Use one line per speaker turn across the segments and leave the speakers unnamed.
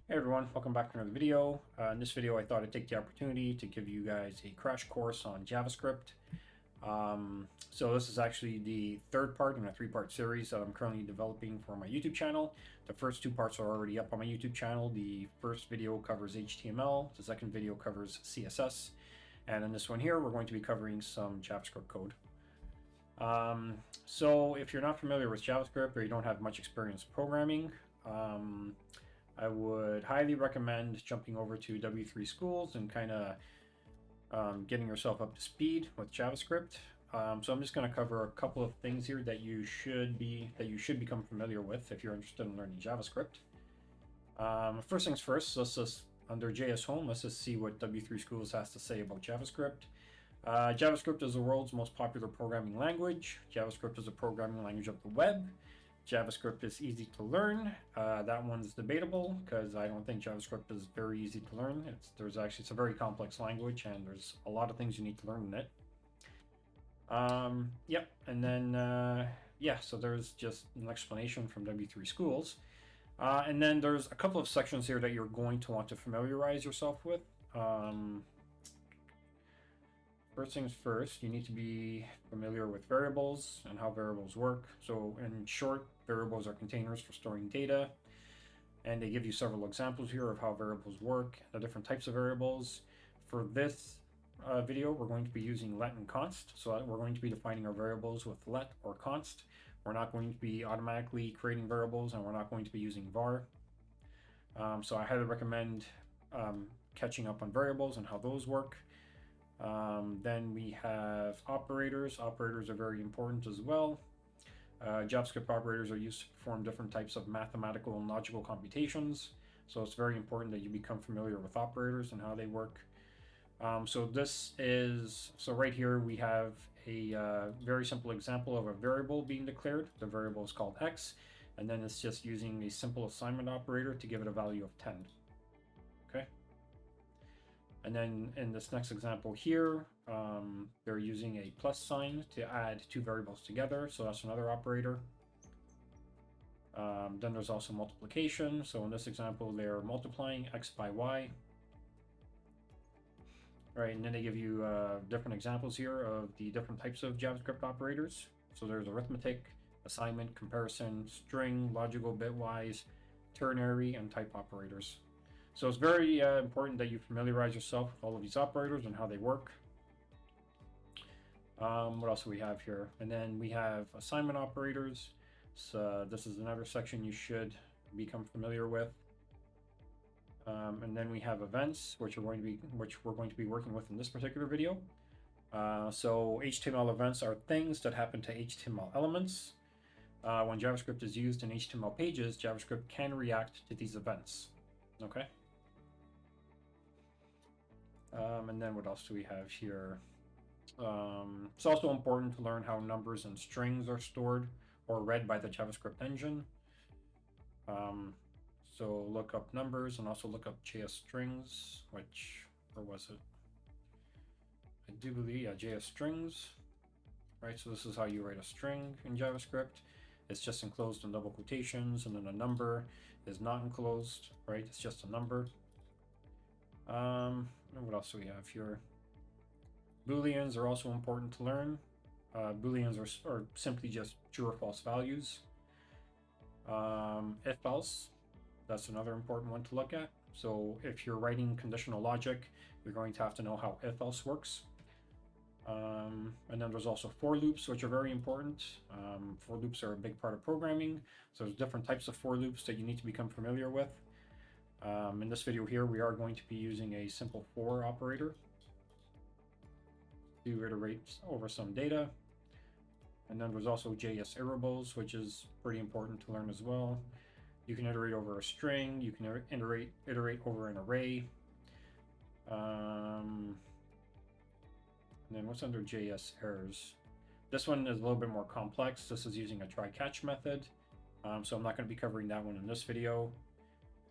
Hey everyone, welcome back to another video. In this video I thought I'd take the opportunity to give you guys a crash course on JavaScript. So this is actually the third part in a three-part series that I'm currently developing for my YouTube channel. The first two parts are already up on my YouTube channel. The first video covers HTML, the second video covers CSS, and in this one here we're going to be covering some JavaScript code. So if you're not familiar with JavaScript or you don't have much experience programming, I would highly recommend jumping over to W3 Schools and kind of getting yourself up to speed with JavaScript. So I'm just going to cover a couple of things here that you should become familiar with if you're interested in learning JavaScript. First things first, let's just under JS Home, let's just see what W3 Schools has to say about JavaScript. JavaScript is the world's most popular programming language. JavaScript is a programming language of the web. JavaScript is easy to learn. That one's debatable because I don't think JavaScript is very easy to learn. It's a very complex language and there's a lot of things you need to learn in it. Yep, and then so there's just an explanation from W3 Schools. And then there's a couple of sections here that you're going to want to familiarize yourself with. First things first, you need to be familiar with variables and how variables work. So in short, variables are containers for storing data, and they give you several examples here of how variables work, the different types of variables. For this video, we're going to be using let and const. So we're going to be defining our variables with let or const. We're not going to be automatically creating variables, and we're not going to be using var. So I highly recommend catching up on variables and how those work. Then we have operators. Operators are very important as well. JavaScript operators are used to perform different types of mathematical and logical computations. So it's very important that you become familiar with operators and how they work. So right here we have a very simple example of a variable being declared. The variable is called x, and then it's just using a simple assignment operator to give it a value of 10. Okay. And then in this next example here, they're using a plus sign to add two variables together. So that's another operator. Then there's also multiplication. So in this example, they're multiplying x by y. Right, and then they give you different examples here of the different types of JavaScript operators. So there's arithmetic, assignment, comparison, string, logical, bitwise, ternary, and type operators. So it's very important that you familiarize yourself with all of these operators and how they work. What else do we have here? And then we have assignment operators. So this is another section you should become familiar with. And then we have events, which we're going to be working with in this particular video. So HTML events are things that happen to HTML elements. When JavaScript is used in HTML pages, JavaScript can react to these events. Okay. And then what else do we have here? It's also important to learn how numbers and strings are stored or read by the JavaScript engine. So look up numbers and also look up JS strings, where was it? I do believe, yeah, JS strings, right? So this is how you write a string in JavaScript. It's just enclosed in double quotations, and then a number is not enclosed, right? It's just a number. And what else do we have here? Booleans are also important to learn. Booleans are simply just true or false values. If else, that's another important one to look at. So if you're writing conditional logic, you're going to have to know how if else works. And then there's also for loops, which are very important. For loops are a big part of programming. So there's different types of for loops that you need to become familiar with. In this video here, we are going to be using a simple for operator to iterate over some data. And then there's also JS iterables, which is pretty important to learn as well. You can iterate over a string, you can iterate over an array. And then what's under JS errors? This one is a little bit more complex. This is using a try-catch method. So I'm not going to be covering that one in this video.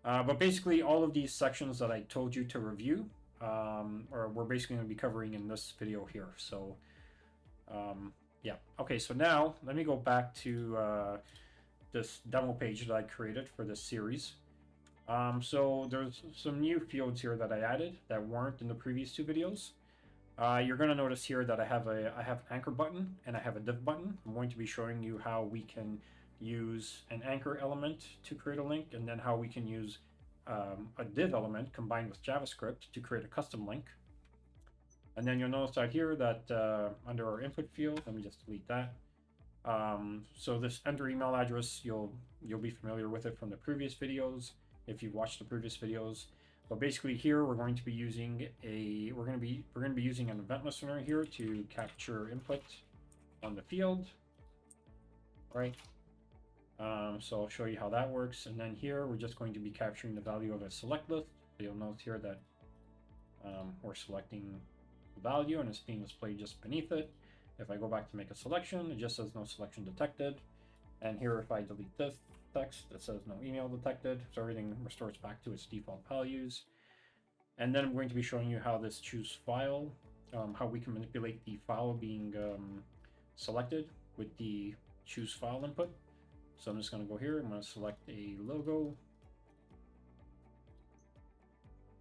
But basically all of these sections that I told you to review, we're basically going to be covering in this video here. So yeah, okay, so now let me go back to this demo page that I created for this series. So there's some new fields here that I added that weren't in the previous two videos. You're going to notice here that I have an anchor button and I have a div button. I'm going to be showing you how we can use an anchor element to create a link, and then how we can use a div element combined with JavaScript to create a custom link. And then you'll notice out here that under our input field, let me just delete that. So this enter email address, you'll be familiar with it from the previous videos if you've watched the previous videos. But basically here we're going to be using an event listener here to capture input on the field, right? So I'll show you how that works. And then here we're just going to be capturing the value of a select list. So you'll notice here that we're selecting the value and it's being displayed just beneath it. If I go back to make a selection, it just says no selection detected. And here, if I delete this text, it says no email detected. So everything restores back to its default values. And then I'm going to be showing you how this choose file, how we can manipulate the file being selected with the choose file input. So I'm just going to go here. I'm going to select a logo.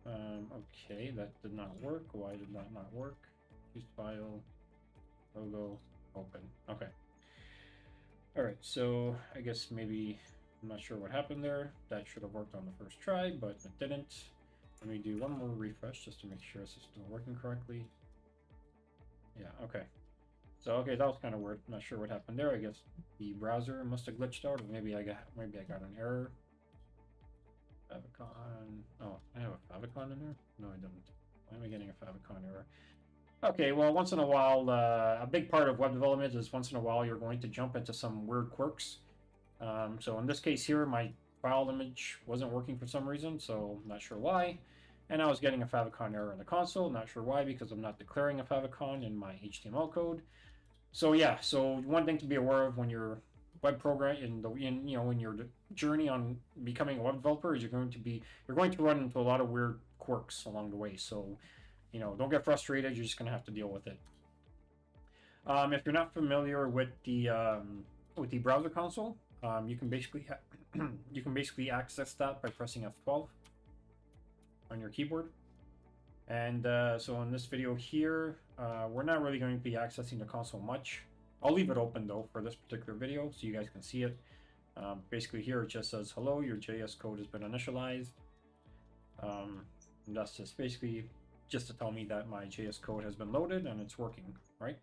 Okay, that did not work. Why did that not work? Choose file, logo, open. Okay. All right, so I guess maybe, I'm not sure what happened there. That should have worked on the first try, but it didn't. Let me do one more refresh just to make sure this is still working correctly. Yeah, okay. So, okay, that was kind of weird. I'm not sure what happened there. I guess the browser must have glitched out, or maybe I got an error. Favicon. Oh, I have a favicon in there? No, I don't. Why am I getting a favicon error? Okay, well, once in a while, a big part of web development is once in a while you're going to jump into some weird quirks. So in this case here, my file image wasn't working for some reason, so I'm not sure why. And I was getting a favicon error in the console, not sure why, because I'm not declaring a favicon in my HTML code. So yeah, so one thing to be aware of when you're web program in your journey on becoming a web developer is you're going to run into a lot of weird quirks along the way. So don't get frustrated. You're just going to have to deal with it. If you're not familiar with the browser console, you can basically access that by pressing F12 on your keyboard. And so in this video here, we're not really going to be accessing the console much. I'll leave it open though for this particular video so you guys can see it. Basically here it just says, hello, your JS code has been initialized. And that's just basically just to tell me that my JS code has been loaded and it's working, right?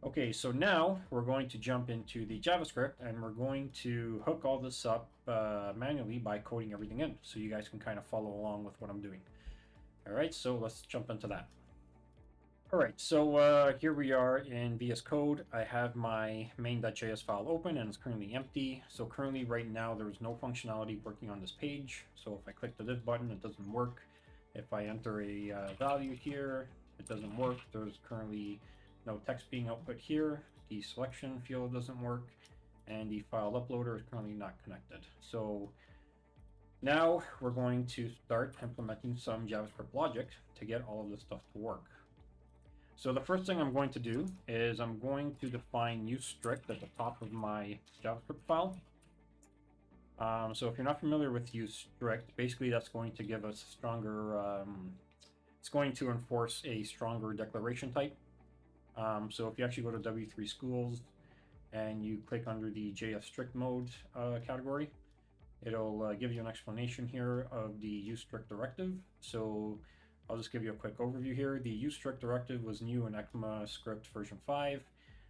Okay, so now we're going to jump into the JavaScript and we're going to hook all this up manually by coding everything in so you guys can kind of follow along with what I'm doing. All right, so let's jump into that. All right, so here we are in VS Code. I have my main.js file open and it's currently empty. So currently right now there's no functionality working on this page. So if I click the div button, it doesn't work. If I enter a value here, it doesn't work. There's currently no text being output here. The selection field doesn't work. And the file uploader is currently not connected. So now we're going to start implementing some JavaScript logic to get all of this stuff to work. So the first thing I'm going to do is I'm going to define useStrict at the top of my JavaScript file. So if you're not familiar with useStrict, basically that's going to give us a stronger, it's going to enforce a stronger declaration type. So if you actually go to W3 Schools and you click under the JS strict mode category, it'll give you an explanation here of the useStrict directive. So I'll just give you a quick overview here. The useStrict directive was new in ECMAScript version 5.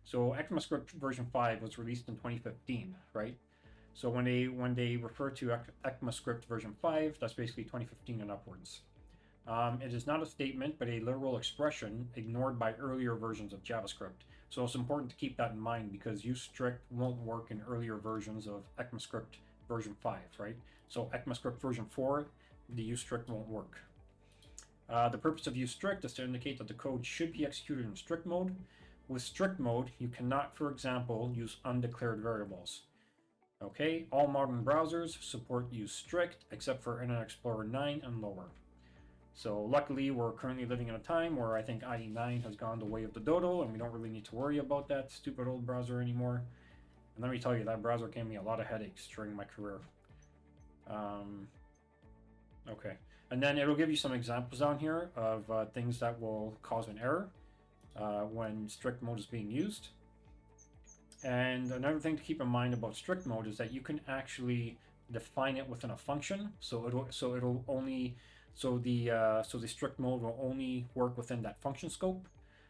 So ECMAScript version 5 was released in 2015, right? So when they refer to ECMAScript version 5, that's basically 2015 and upwards. It is not a statement, but a literal expression ignored by earlier versions of JavaScript. So it's important to keep that in mind because useStrict won't work in earlier versions of ECMAScript version 5, right? So ECMAScript version 4, the useStrict won't work. The purpose of useStrict is to indicate that the code should be executed in strict mode. With strict mode, you cannot, for example, use undeclared variables. Okay, all modern browsers support useStrict except for Internet Explorer 9 and lower. So luckily, we're currently living in a time where I think IE9 has gone the way of the dodo, and we don't really need to worry about that stupid old browser anymore. And let me tell you, that browser gave me a lot of headaches during my career. Okay, and then it'll give you some examples down here of things that will cause an error when strict mode is being used. And another thing to keep in mind about strict mode is that you can actually define it within a function. So it'll only the strict mode will only work within that function scope.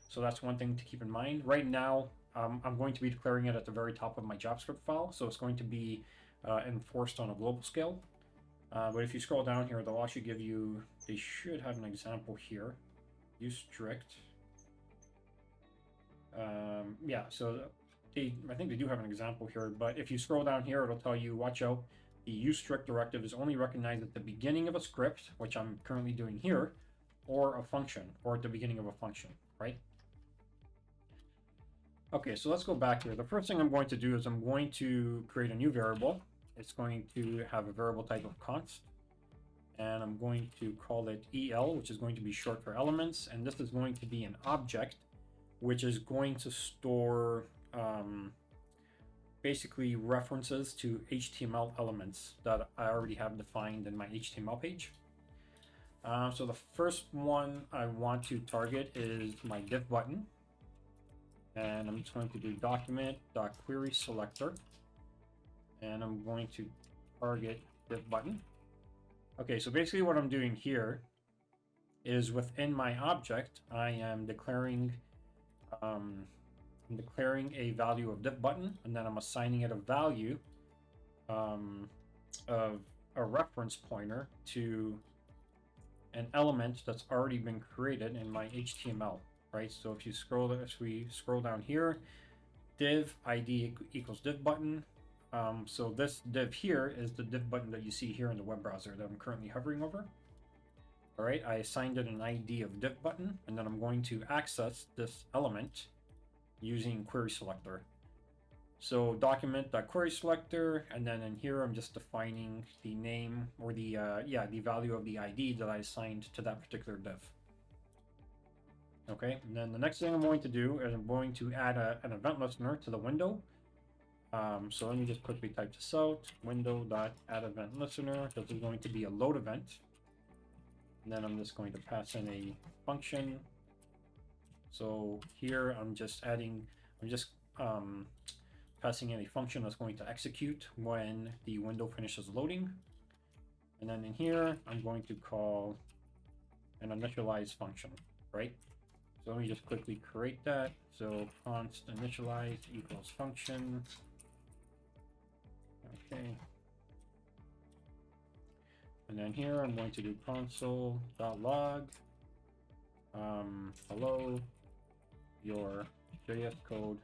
So that's one thing to keep in mind. Right now, I'm going to be declaring it at the very top of my JavaScript file, so it's going to be enforced on a global scale. But if you scroll down here, they'll actually give you. They should have an example here. Use strict. Yeah, so I think they do have an example here, but if you scroll down here, it'll tell you, watch out, the use strict directive is only recognized at the beginning of a script, which I'm currently doing here, or a function, or at the beginning of a function, right? Okay, so let's go back here. The first thing I'm going to do is I'm going to create a new variable. It's going to have a variable type of const, and I'm going to call it EL, which is going to be short for elements, and this is going to be an object, which is going to store basically references to HTML elements that I already have defined in my HTML page. So the first one I want to target is my div button. And I'm just going to do document.querySelector. And I'm going to target div button. Okay, so basically what I'm doing here is within my object, I am declaring a value of div button, and then I'm assigning it a value of a reference pointer to an element that's already been created in my HTML, right? So if we scroll down here, div ID equals div button. So this div here is the div button that you see here in the web browser that I'm currently hovering over. All right, I assigned it an ID of div button, and then I'm going to access this element using query selector. So document.querySelector, and then in here I'm just defining the name or the value of the ID that I assigned to that particular div. Okay, and then the next thing I'm going to do is I'm going to add an event listener to the window. So let me just quickly type this out. Window.addEventListener. This is going to be a load event. And then I'm just going to pass in a function. So here I'm just passing in a function that's going to execute when the window finishes loading. And then in here, I'm going to call an initialize function, right? So let me just quickly create that. So const initialize equals function. Okay. And then here I'm going to do console.log. Hello, your JS code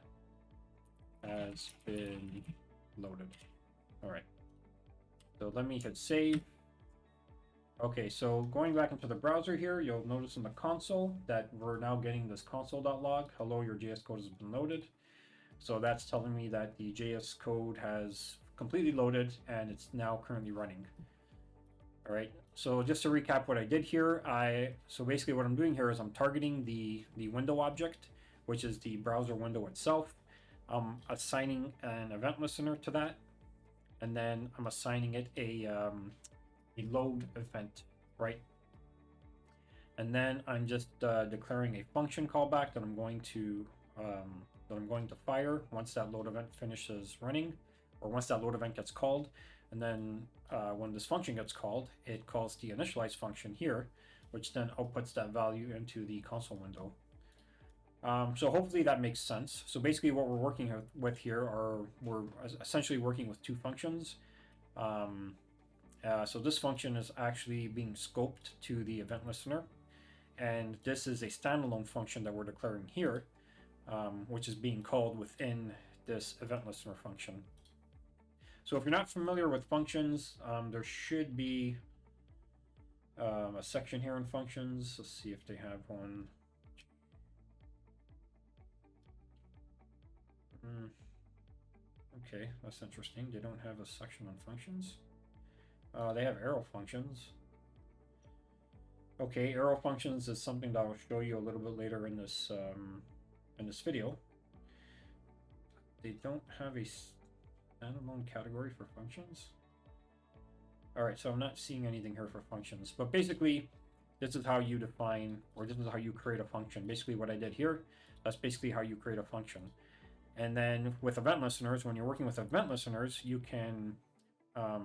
has been loaded. All right. So let me hit save. Okay, so going back into the browser here, you'll notice in the console that we're now getting this console.log. Hello, your JS code has been loaded. So that's telling me that the JS code has completely loaded and it's now currently running. All right, so just to recap what I did here, so basically what I'm doing here is I'm targeting the window object, which is the browser window itself. I'm assigning an event listener to that, and then I'm assigning it a load event, right? And then I'm just declaring a function callback that I'm going to fire once that load event finishes running, or once that load event gets called. And then when this function gets called, it calls the initialize function here, which then outputs that value into the console window. So hopefully that makes sense. So basically what we're working with here we're essentially working with two functions. So this function is actually being scoped to the event listener. And this is a standalone function that we're declaring here, which is being called within this event listener function. So if you're not familiar with functions, there should be a section here in functions. Let's see if they have one. Okay, that's interesting. They don't have a section on functions. They have arrow functions. Okay, arrow functions is something that I'll show you a little bit later in this video. They don't have a standalone category for functions. All right, so I'm not seeing anything here for functions, but basically this is how you define, or this is how you create a function. Basically what I did here, that's basically how you create a function. And then with event listeners, when you're working with event listeners, you have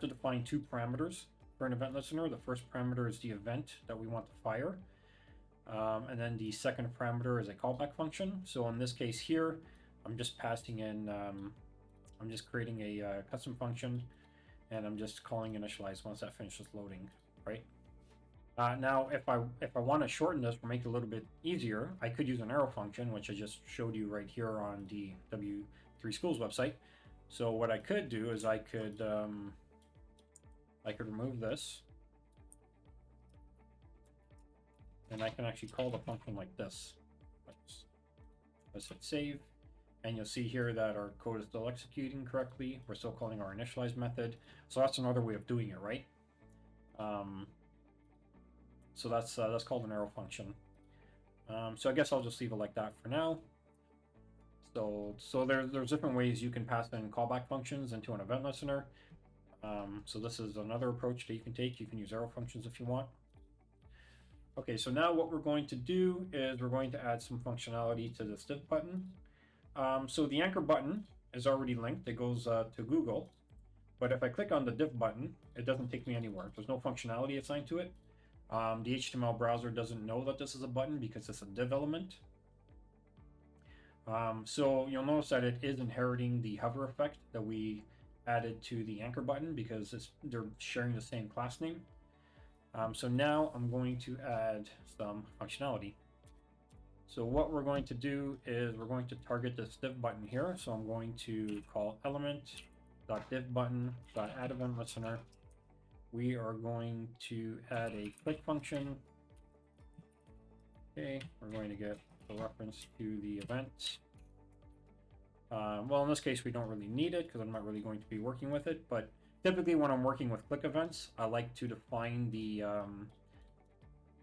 to define two parameters for an event listener. The first parameter is the event that we want to fire. And then the second parameter is a callback function. So in this case here, I'm just passing in, I'm just creating a custom function, and I'm just calling initialize once that finishes loading, right? Now, if I want to shorten this or make it a little bit easier, I could use an arrow function, which I just showed you right here on the W3 Schools website. So what I could do is I could remove this, and I can actually call the function like this. Let's hit save, and you'll see here that our code is still executing correctly. We're still calling our initialize method. So that's another way of doing it, right? So that's called an arrow function. So I guess I'll just leave it like that for now. So there's different ways you can pass in callback functions into an event listener. So this is another approach that you can take. You can use arrow functions if you want. Okay, so now what we're going to do is we're going to add some functionality to this div button. So the anchor button is already linked. It goes to Google. But if I click on the div button, it doesn't take me anywhere. There's no functionality assigned to it. The HTML browser doesn't know that this is a button because it's a div element. So you'll notice that it is inheriting the hover effect that we added to the anchor button because they're sharing the same class name. So now I'm going to add some functionality. So what we're going to do is we're going to target this div button here. So I'm going to call element.divButton.addEventListener. We are going to add a click function. Okay, we're going to get a reference to the event. Well, in this case, we don't really need it because I'm not really going to be working with it. But typically, when I'm working with click events, I like to define the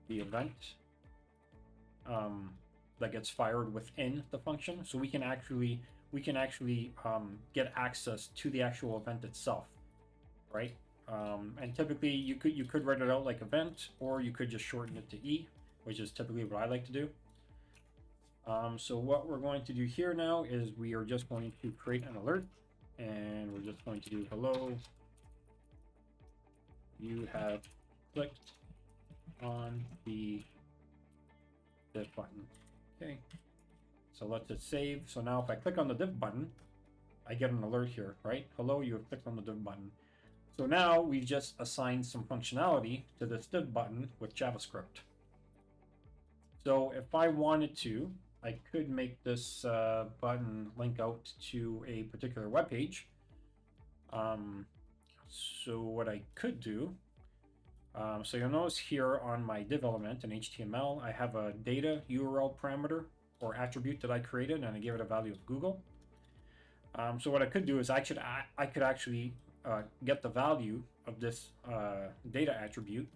event that gets fired within the function, so we can actually get access to the actual event itself, right? And typically, you could write it out like event, or you could just shorten it to E, which is typically what I like to do. So what we're going to do here now is we are just going to create an alert, and we're just going to do hello, you have clicked on the div button. Okay, so let's hit save. So now if I click on the div button, I get an alert here, right? Hello, you have clicked on the div button. So now we've just assigned some functionality to this div button with JavaScript. So if I wanted to, I could make this button link out to a particular web page. So what I could do, so you'll notice here on my div element in HTML, I have a data URL parameter or attribute that I created, and I give it a value of Google. So what I could do is I could actually get the value of this data attribute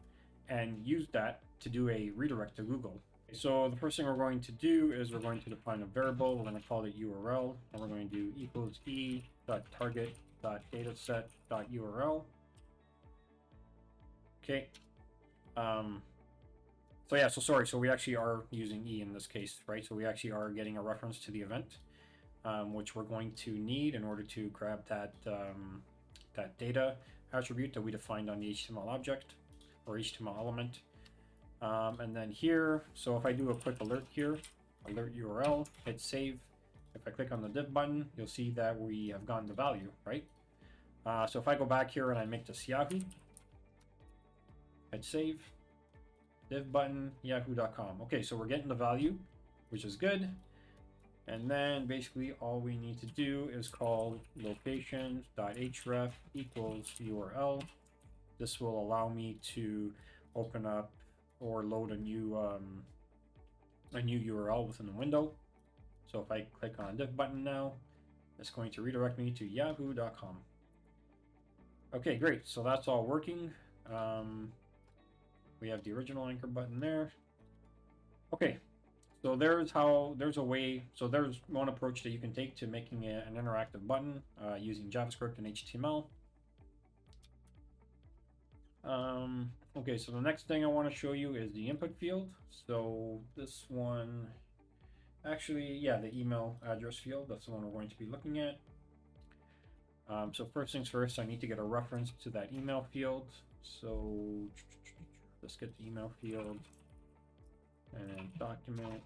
and use that to do a redirect to Google. So the first thing we're going to do is we're going to define a variable. We're going to call it URL, and we're going to do equals e.target.dataset.url. Okay. So yeah, so we actually are using E in this case, right? So we actually are getting a reference to the event, which we're going to need in order to grab that that data attribute that we defined on the HTML object or HTML element. And then here, so if I do a quick alert here, alert URL, hit save. If I click on the div button, you'll see that we have gotten the value, right? So if I go back here and I make this Yahoo, hit save, div button, yahoo.com. Okay, so we're getting the value, which is good. And then basically all we need to do is call location.href equals URL. This will allow me to open up or load a new URL within the window. So if I click on div button now, it's going to redirect me to yahoo.com. Okay, great. So that's all working. We have the original anchor button there. Okay, So there's a way, so there's one approach that you can take to making it an interactive button using JavaScript and HTML. Okay, so the next thing I want to show you is the input field. So this one, actually, yeah, the email address field, that's the one we're going to be looking at. So first things first, I need to get a reference to that email field. So let's get the email field and document.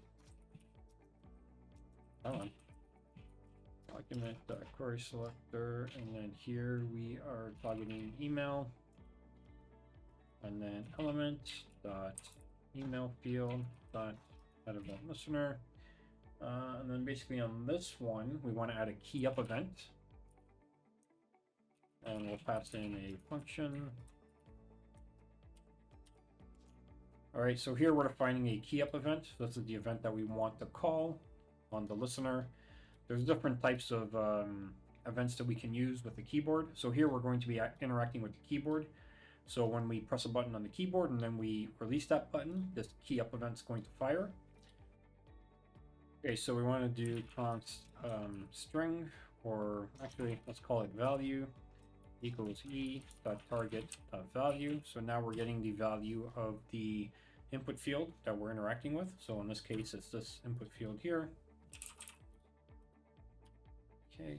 Document.query selector, and then here we are targeting email, and then element dot email field dot header dot listener, and then basically on this one we want to add a key up event, and we'll pass in a function. All right, so here we're defining a key up event. This is the event that we want to call on the listener. There's different types of events that we can use with the keyboard. So here we're going to be interacting with the keyboard. So when we press a button on the keyboard and then we release that button, this key up event is going to fire. Okay, so we want to do const string, or actually let's call it value equals e.target.value. So now we're getting the value of the input field that we're interacting with. So in this case, it's this input field here. Okay,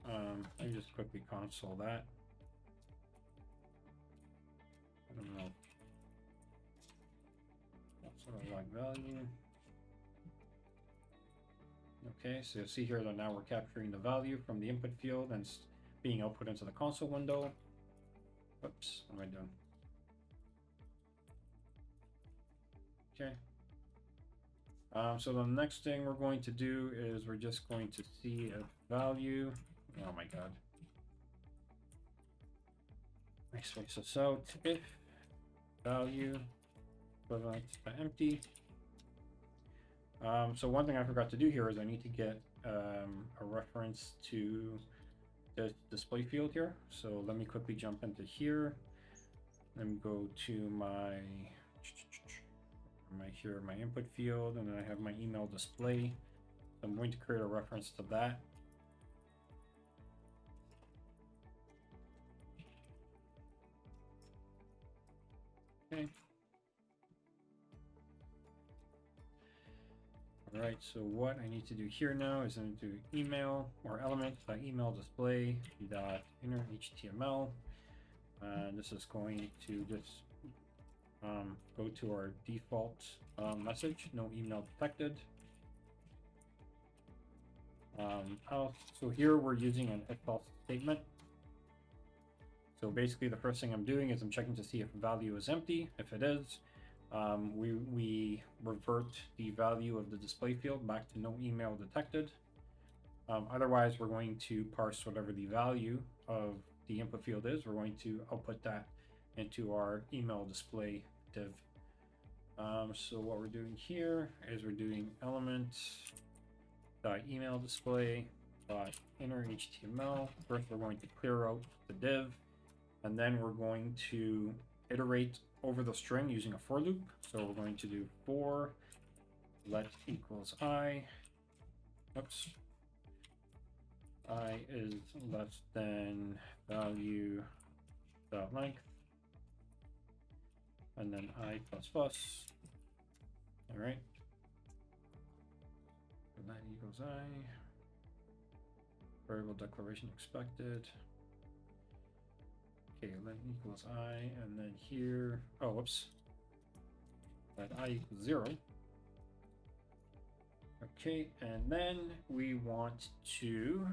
let me just quickly console that. I don't know. That's sort of like value. Okay, so you'll see here that now we're capturing the value from the input field and it's being output into the console window. Whoops, what am I doing? Okay. So the next thing we're going to do is we're just going to see if value, oh my god. I space this out. If value equivalent to empty. So one thing I forgot to do here is I need to get a reference to the display field here. So let me quickly jump into here. Let me go to my input field, and then I have my email display. So I'm going to create a reference to that. Okay. All right, so what I need to do here now is I'm going to do email or element by email display dot inner HTML. And this is going to just go to our default message, no email detected. So here we're using an if else statement. So basically the first thing I'm doing is I'm checking to see if value is empty. If it is, we revert the value of the display field back to no email detected. Otherwise, we're going to parse whatever the value of the input field is. We're going to output that into our email display div. So what we're doing here is we're doing element.email display.inner HTML. First, we're going to clear out the div, and then we're going to iterate over the string using a for loop. So we're going to do for let equals I. Oops. I is less than value dot length, and then I plus plus. All right. And that equals I. Variable declaration expected. Okay, let equals I, and then here, oh, whoops. Let I equals 0. Okay, and then we want to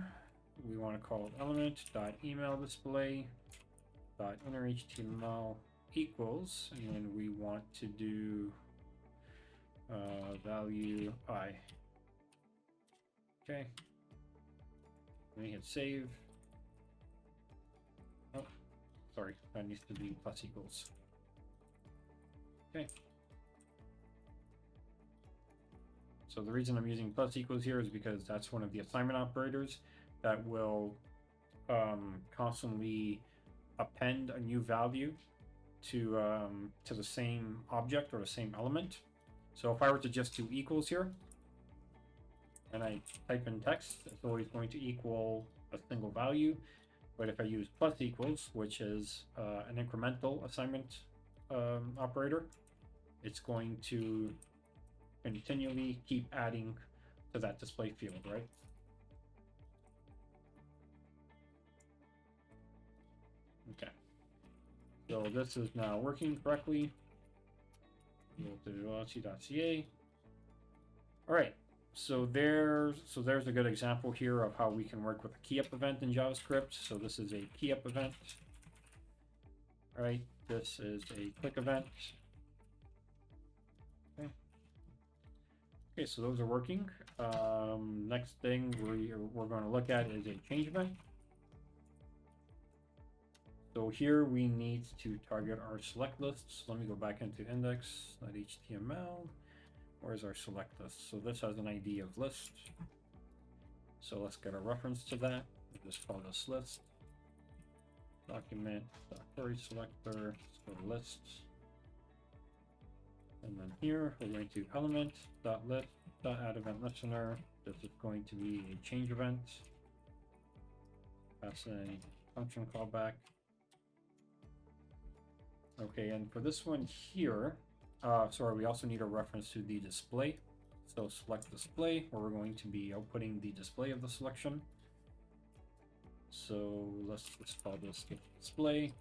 call it element.email display.inner HTML equals, and then we want to do value I. Okay. Let me hit save. Oh, sorry, that needs to be plus equals. Okay. So the reason I'm using plus equals here is because that's one of the assignment operators that will constantly append a new value to the same object or the same element. So if I were to just do equals here, and I type in text, it's always going to equal a single value. But if I use plus equals, which is an incremental assignment operator, it's going to continually keep adding to that display field, right? Okay. So this is now working correctly. Go to velocity.ca. All right. So there's a good example here of how we can work with a key up event in JavaScript. So this is a key up event. All right. This is a click event. Okay. Okay, so those are working. Next thing we're going to look at is a change event. So here we need to target our select lists. Let me go back into index.html. Where's our select list? So this has an ID of list. So let's get a reference to that. We'll just call this list. Document.query selector, let's go to lists. And then here we're going to element.list.add event listener. This is going to be a change event. That's a function callback. Okay, and for this one here, sorry, we also need a reference to the display. So select display, where we're going to be outputting the display of the selection. So let's just call this display.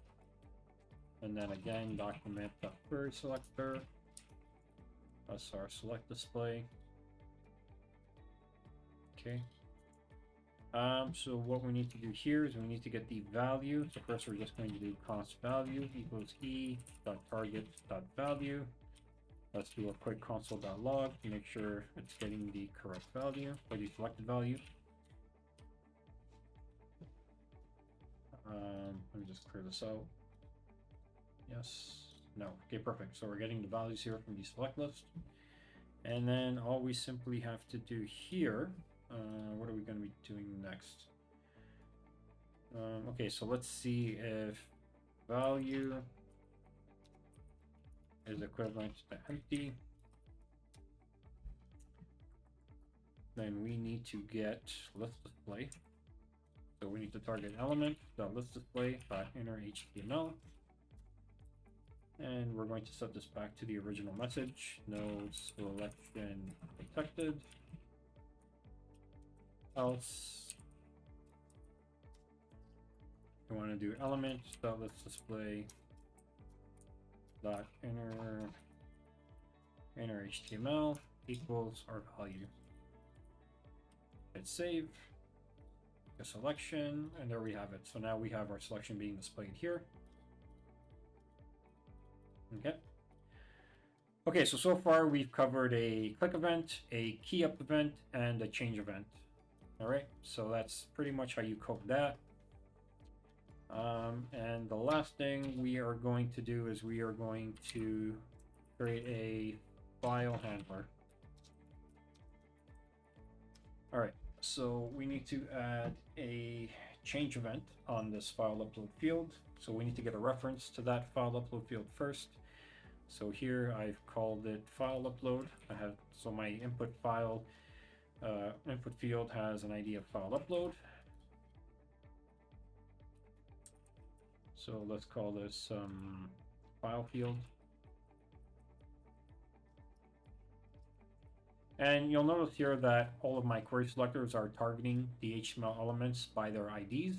And then again, document.query selector. That's our select display. Okay. So what we need to do here is we need to get the value. So first we're just going to do const value equals e.target.value. Let's do a quick console.log to make sure it's getting the correct value or the selected value. Let me just clear this out. Yes. No. Okay, perfect. So we're getting the values here from the select list. And then all we simply have to do here, what are we going to be doing next? Okay, so let's see if value is equivalent to empty. Then we need to get list display. So we need to target element.listDisplay.innerHTML. And we're going to set this back to the original message. No selection detected. Else, we want to do element.listDisplay.innerHTML equals our value. Hit save. A selection, and there we have it. So now we have our selection being displayed here. Okay. Okay, so far we've covered a click event, a key up event, and a change event. All right, so that's pretty much how you code that. And the last thing we are going to do is we are going to create a file handler. All right, so we need to add a change event on this file upload field. So we need to get a reference to that file upload field first. So here I've called it file upload. So my input file input field has an ID of file upload. So let's call this file field. And you'll notice here that all of my query selectors are targeting the HTML elements by their IDs.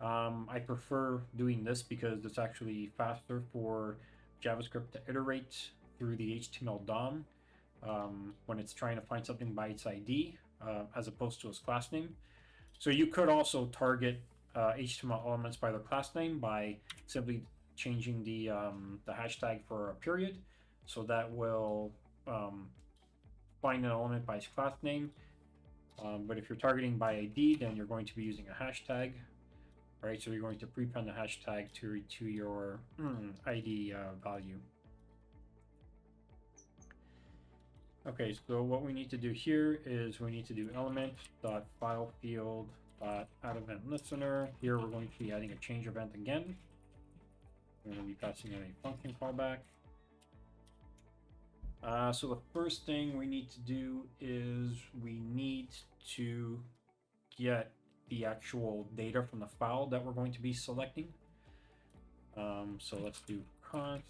I prefer doing this because it's actually faster for JavaScript to iterate through the HTML DOM when it's trying to find something by its ID as opposed to its class name. So you could also target HTML elements by their class name by simply changing the hashtag for a period. So that will find an element by its class name. But if you're targeting by ID, then you're going to be using a hashtag. Right, so you're going to prepend the hashtag to your ID value. Okay, so what we need to do here is we need to do element.filefield.addEventListener. Here we're going to be adding a change event again. We're going to be passing in a function callback. So the first thing we need to do is we need to get the actual data from the file that we're going to be selecting. So let's do const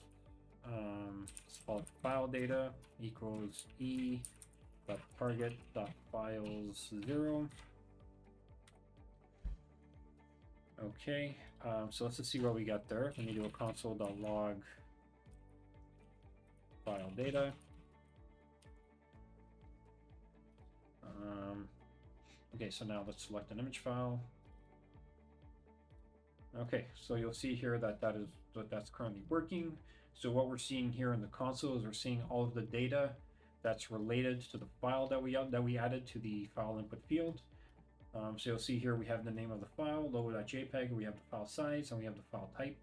file data equals e.target.files0. Okay, so let's just see what we got there. Let me do a console.log file data. Okay, so now let's select an image file. Okay, so you'll see here that that's currently working. So what we're seeing here in the console is we're seeing all of the data that's related to the file that we added to the file input field. So you'll see here we have the name of the file, logo.jpg, we have the file size, and we have the file type.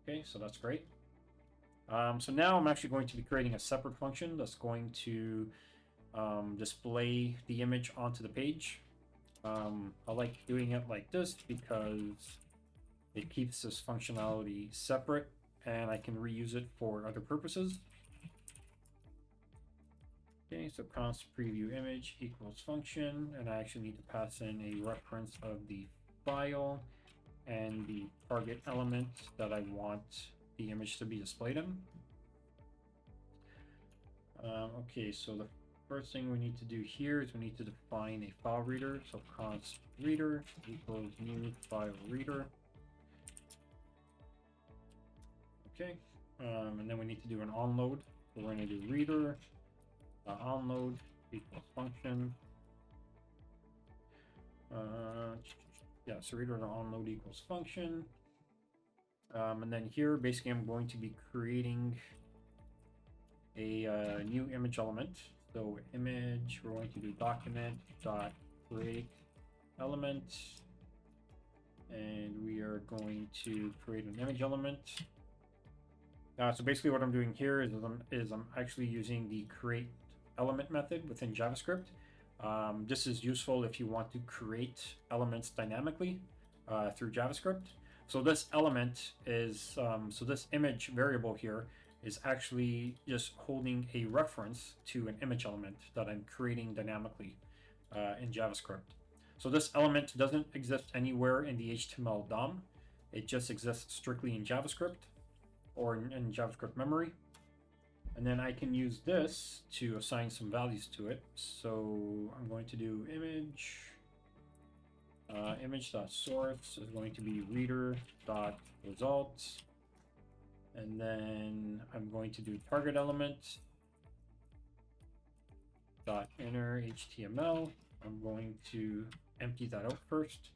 Okay, so that's great. So now I'm actually going to be creating a separate function that's going to display the image onto the page. I like doing it like this because it keeps this functionality separate and I can reuse it for other purposes. Okay, so const preview image equals function, and I actually need to pass in a reference of the file and the target element that I want the image to be displayed in. Okay, so the first thing we need to do here is we need to define a file reader. So const reader equals new file reader. Okay, and then we need to do an onload. So we're going to do reader onload equals function. Yeah, so reader onload equals function. And then here, basically, I'm going to be creating a new image element. So image, we're going to do document.create element, and we are going to create an image element. So basically what I'm doing here is I'm actually using the create element method within JavaScript. This is useful if you want to create elements dynamically through JavaScript. So this element is, so this image variable here is actually just holding a reference to an image element that I'm creating dynamically in JavaScript. So this element doesn't exist anywhere in the HTML DOM. It just exists strictly in JavaScript or in JavaScript memory. And then I can use this to assign some values to it. So I'm going to do image. Image.source is going to be reader.result. And then I'm going to do target element .inner HTML. I'm going to empty that out first.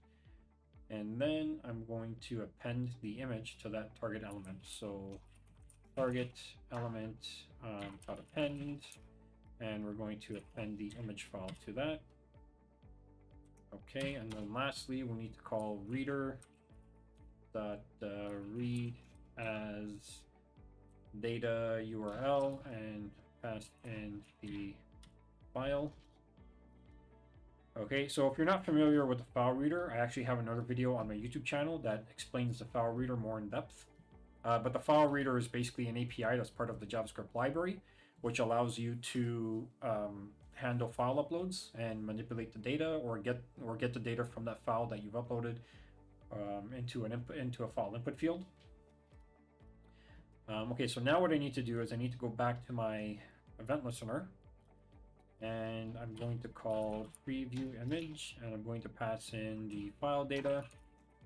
And then I'm going to append the image to that target element. So target element .append, and we're going to append the image file to that. Okay, and then lastly, we need to call reader read as data URL and pass in the file. Okay, so if you're not familiar with the file reader, I actually have another video on my YouTube channel that explains the file reader more in depth. But the file reader is basically an API that's part of the JavaScript library, which allows you to handle file uploads and manipulate the data, or get the data from that file that you've uploaded into a file input field. Okay, so now what I need to do is I need to go back to my event listener, and I'm going to call preview image, and I'm going to pass in the file data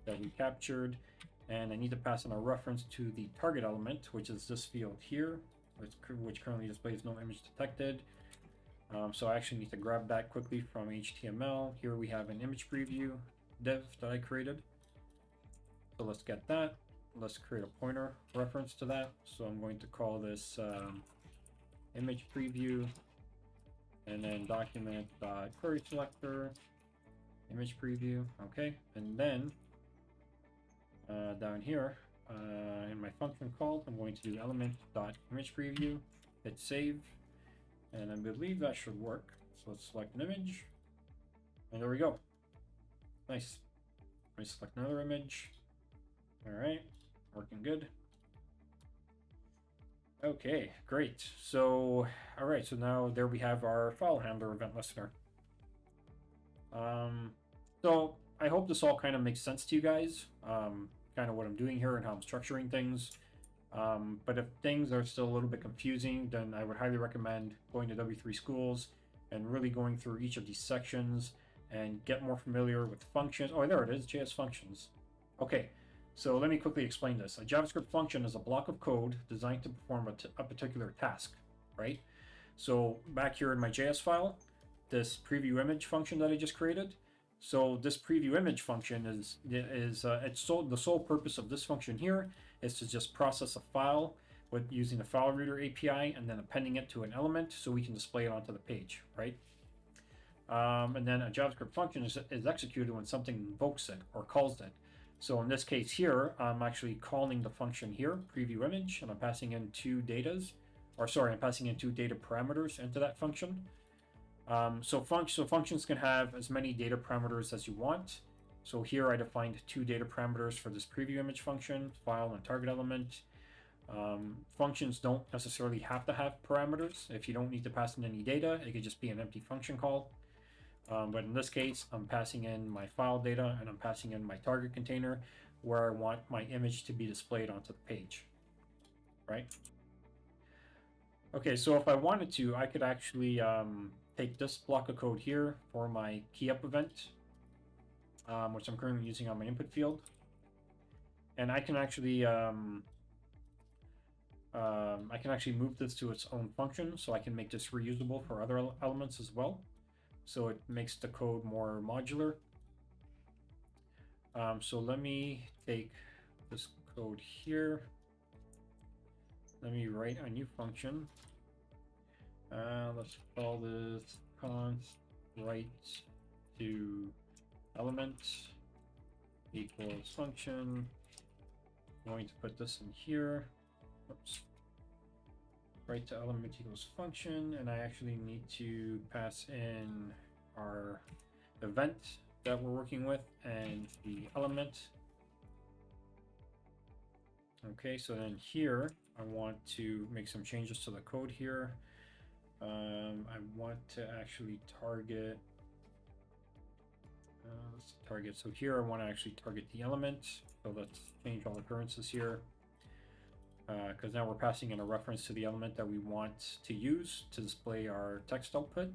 that we captured, and I need to pass in a reference to the target element, which is this field here, which currently displays no image detected. So I actually need to grab that quickly from HTML. Here we have an image preview div that I created. So let's get that. Let's create a pointer reference to that. So I'm going to call this image preview, and then document.query selector image preview. Okay, and then down here in my function call, I'm going to do element.image preview, hit save, and I believe that should work. So let's select an image, and there we go. Nice. Let me select another image. All right, working good. Okay, great. So, all right, so now there we have our file handler event listener. Um, so I hope this all kind of makes sense to you guys, kind of what I'm doing here and how I'm structuring things. But if things are still a little bit confusing, then I would highly recommend going to W3 Schools and really going through each of these sections and get more familiar with functions. Oh, there it is, JS functions. Okay, so let me quickly explain this. A JavaScript function is a block of code designed to perform a particular task, right? So back here in my JS file, this preview image function that I just created. So this preview image function is the sole purpose of this function here is to just process a file with using the file reader API and then appending it to an element so we can display it onto the page, right? And then a JavaScript function is executed when something invokes it or calls it. So in this case here, I'm actually calling the function here, preview image, and I'm passing in two datas, I'm passing in two data parameters into that function. So functions can have as many data parameters as you want. So here I defined two data parameters for this preview image function, file and target element. Functions don't necessarily have to have parameters. If you don't need to pass in any data, it could just be an empty function call. But in this case, I'm passing in my file data and I'm passing in my target container where I want my image to be displayed onto the page, right? Okay, so if I wanted to, I could actually take this block of code here for my key up event, which I'm currently using on my input field. And I can actually move this to its own function, so I can make this reusable for other elements as well. So it makes the code more modular. So let me take this code here. Let me write a new function. Let's call this const write to element equals function. I'm going to put this in here. Oops. Write to element equals function, and I actually need to pass in our event that we're working with and the element. Okay, so then here I want to make some changes to the code here. I want to actually target. Let's target. So here I want to actually target the element. So let's change all occurrences here. Because now we're passing in a reference to the element that we want to use to display our text output.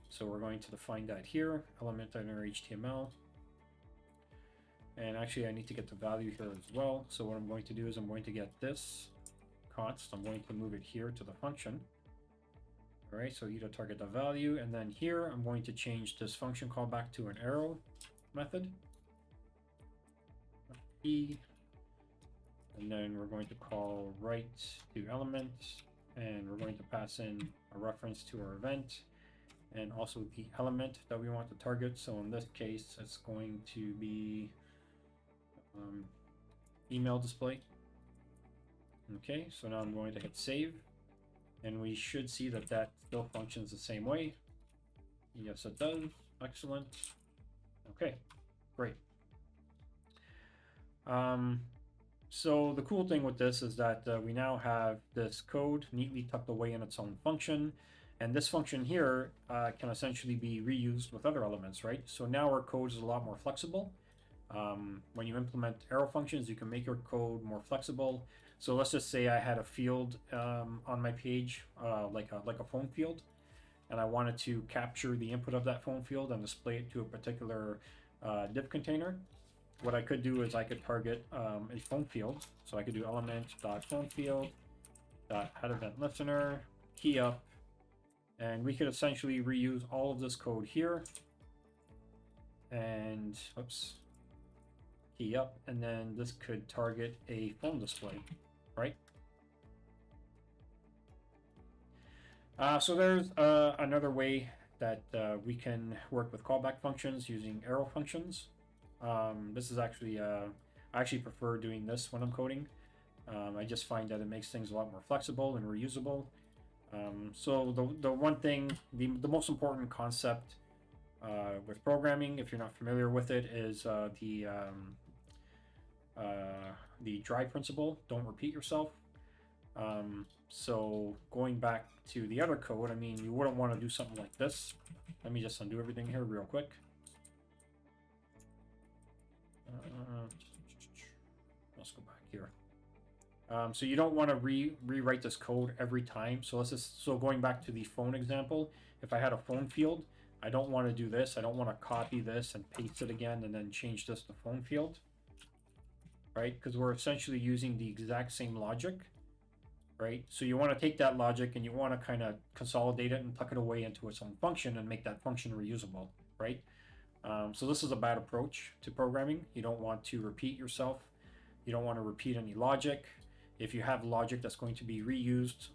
So we're going to define that here, element under HTML. And actually I need to get the value here as well. So what I'm going to do is I'm going to get this const, I'm going to move it here to the function. All right, so either target the value, and then here I'm going to change this function callback to an arrow method. And then we're going to call write to element, and we're going to pass in a reference to our event and also the element that we want to target. So in this case, it's going to be email display. Okay, so now I'm going to hit save, and we should see that that still functions the same way. Yes, it does. Excellent. Okay, great. So the cool thing with this is that we now have this code neatly tucked away in its own function. And this function here can essentially be reused with other elements, right? So now our code is a lot more flexible. When you implement arrow functions, you can make your code more flexible. So let's just say I had a field on my page, like a phone field, and I wanted to capture the input of that phone field and display it to a particular div container. What I could do is I could target a phone field. So I could do element.phonefield.head event listener, key up, and we could essentially reuse all of this code here. And oops, key up, and then this could target a phone display, right? So there's another way that we can work with callback functions using arrow functions. This is actually, I actually prefer doing this when I'm coding. I just find that it makes things a lot more flexible and reusable. So the one thing, the most important concept with programming, if you're not familiar with it, is the dry principle. Don't repeat yourself. So going back to the other code, I mean, you wouldn't want to do something like this. Let me just undo everything here real quick. Let's go back here. So you don't want to rewrite this code every time. So going back to the phone example, if I had a phone field, I don't want to do this. I don't want to copy this and paste it again and then change this to phone field, right? Because we're essentially using the exact same logic, right? So you want to take that logic and you want to kind of consolidate it and tuck it away into its own function and make that function reusable, right? So this is a bad approach to programming. You don't want to repeat yourself. You don't want to repeat any logic. If you have logic that's going to be reused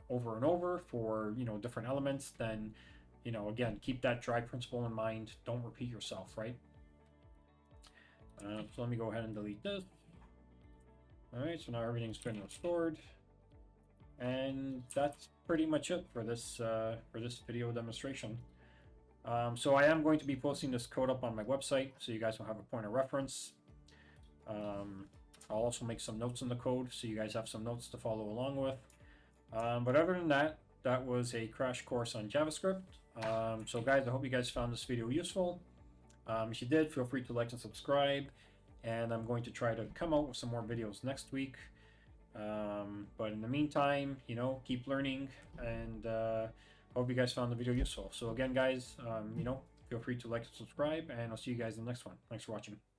over and over for different elements, then again, keep that drag principle in mind. Don't repeat yourself, right? So let me go ahead and delete this. All right, so now everything's been restored, and that's pretty much it for this video demonstration. So I am going to be posting this code up on my website, so you guys will have a point of reference. I'll also make some notes in the code, so you guys have some notes to follow along with. But other than that, that was a crash course on JavaScript. So guys, I hope you guys found this video useful. If you did, feel free to like and subscribe. And I'm going to try to come out with some more videos next week. But in the meantime, keep learning, and hope you guys found the video useful. So again, guys, feel free to like and subscribe, and I'll see you guys in the next one. Thanks for watching.